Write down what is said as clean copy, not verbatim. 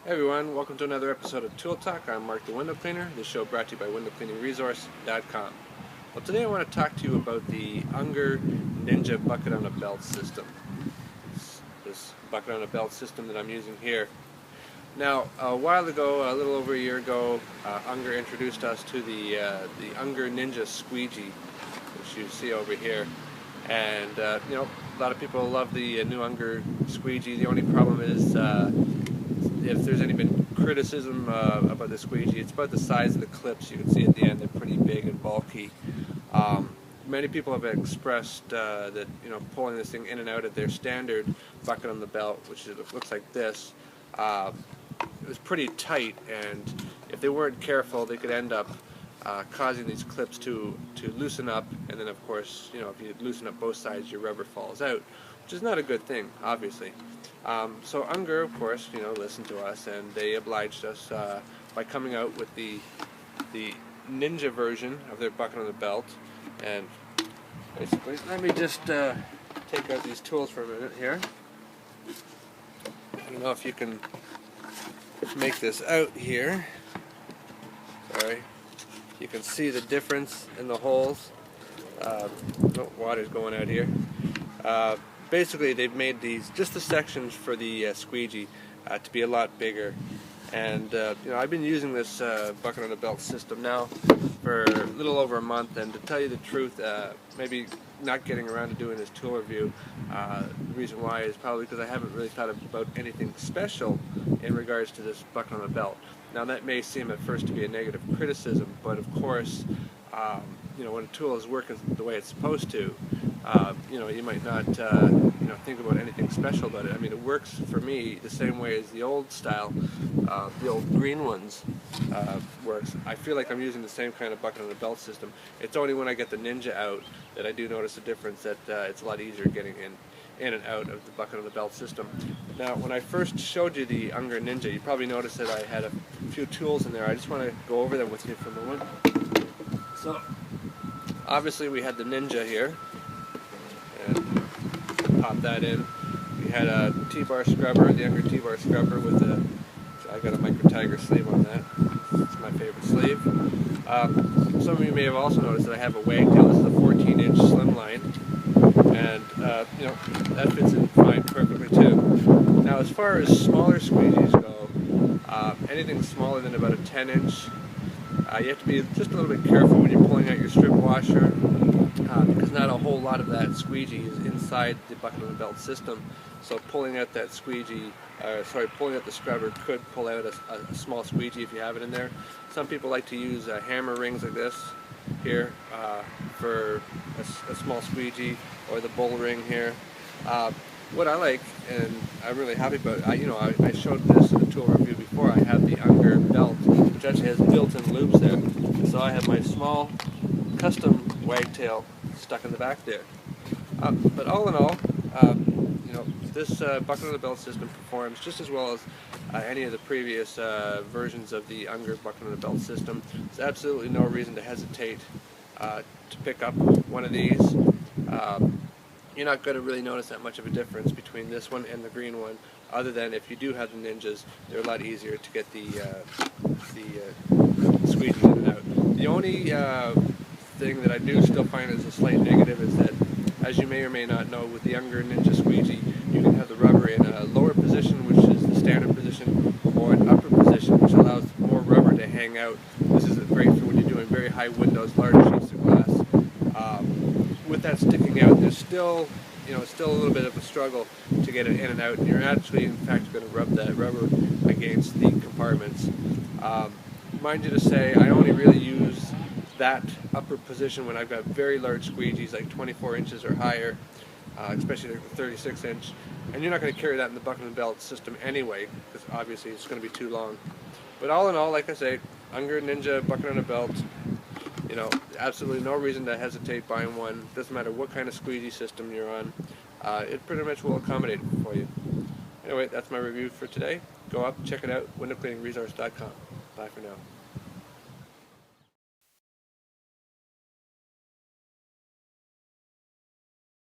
Hey everyone, welcome to another episode of Tool Talk. I'm Mark the Window Cleaner, this show brought to you by windowcleaningresource.com. Well, today I want to talk to you about the Unger Ninja bucket on a belt system. This bucket on a belt system that I'm using here. Now, a while ago, a little over a year ago, Unger introduced us to the Unger Ninja Squeegee, which you see over here. And, a lot of people love the new Unger Squeegee. The only problem is, if there's any been criticism about the squeegee, it's about the size of the clips. You can see at the end they're pretty big and bulky. Many people have expressed that pulling this thing in and out of their standard bucket on the belt, which looks like this, it was pretty tight, and if they weren't careful, they could end up causing these clips to loosen up, and then of course, if you loosen up both sides, your rubber falls out, which is not a good thing, obviously. So Unger, of course, listened to us, and they obliged us by coming out with the Ninja version of their bucket on the belt. And basically, let me just take out these tools for a minute here. I don't know if you can make this out here. Sorry. You can see the difference in the holes. Water's going out here. Basically, they've made just the sections for the squeegee to be a lot bigger. And I've been using this bucket on a belt system now for a little over a month, and to tell you the truth, maybe not getting around to doing this tool review, the reason why is probably because I haven't really thought about anything special in regards to this bucket on a belt. Now that may seem at first to be a negative criticism, but of course, when a tool is working the way it's supposed to, you might not think about anything special about it. I mean, it works for me the same way as the old style, the old green ones works. I feel like I'm using the same kind of bucket on a belt system. It's only when I get the Ninja out that I do notice a difference, that it's a lot easier getting in and out of the bucket on the belt system. Now, when I first showed you the Unger Ninja, you probably noticed that I had a few tools in there. I just want to go over them with you for a moment. So, obviously we had the Ninja here, and pop that in. We had a T-bar scrubber, the Unger T-bar scrubber with I got a Micro Tiger sleeve on that. It's my favorite sleeve. Some of you may have also noticed that I have a wagtail. This is a 14-inch slimline, and that fits in fine perfectly too. Now, as far as smaller squeegees go, anything smaller than about a 10-inch, you have to be just a little bit careful when you're pulling out your strip washer, because not a whole lot of that squeegee is inside the bucket on the belt system. So pulling out that pulling out the scrubber could pull out a small squeegee if you have it in there. Some people like to use hammer rings like this here for a small squeegee, or the bull ring here. What I like, and I'm really happy about, I showed this in the tool review before. I have the Unger belt, which actually has built-in loops there. So I have my small custom wagtail stuck in the back there. But all in all, this bucket on the belt system performs just as well as any of the previous versions of the Unger bucket on the belt system. There's absolutely no reason to hesitate to pick up one of these. You're not going to really notice that much of a difference between this one and the green one, other than if you do have the Ninjas, they're a lot easier to get the squeegee in and out. The only thing that I do still find as a slight negative is that, as you may or may not know, with the Unger Ninja squeegee, you can have the rubber in a lower position, which is the standard position, or an upper position, which allows more rubber to hang out. This is great for when you're doing very high windows, large sheets of glass. With that sticking out, there's still a little bit of a struggle to get it in and out, and you're actually, in fact, going to rub that rubber against the compartments. Mind you to say, I only really use that upper position when I've got very large squeegees, like 24 inches or higher, especially the 36-inch, and you're not going to carry that in the bucket and belt system anyway, because obviously it's going to be too long. But all in all, like I say, Unger Ninja bucket on a belt, absolutely no reason to hesitate buying one. Doesn't matter what kind of squeegee system you're on. It pretty much will accommodate it for you. Anyway, that's my review for today. Go up, check it out, windowcleaningresource.com. Bye for now.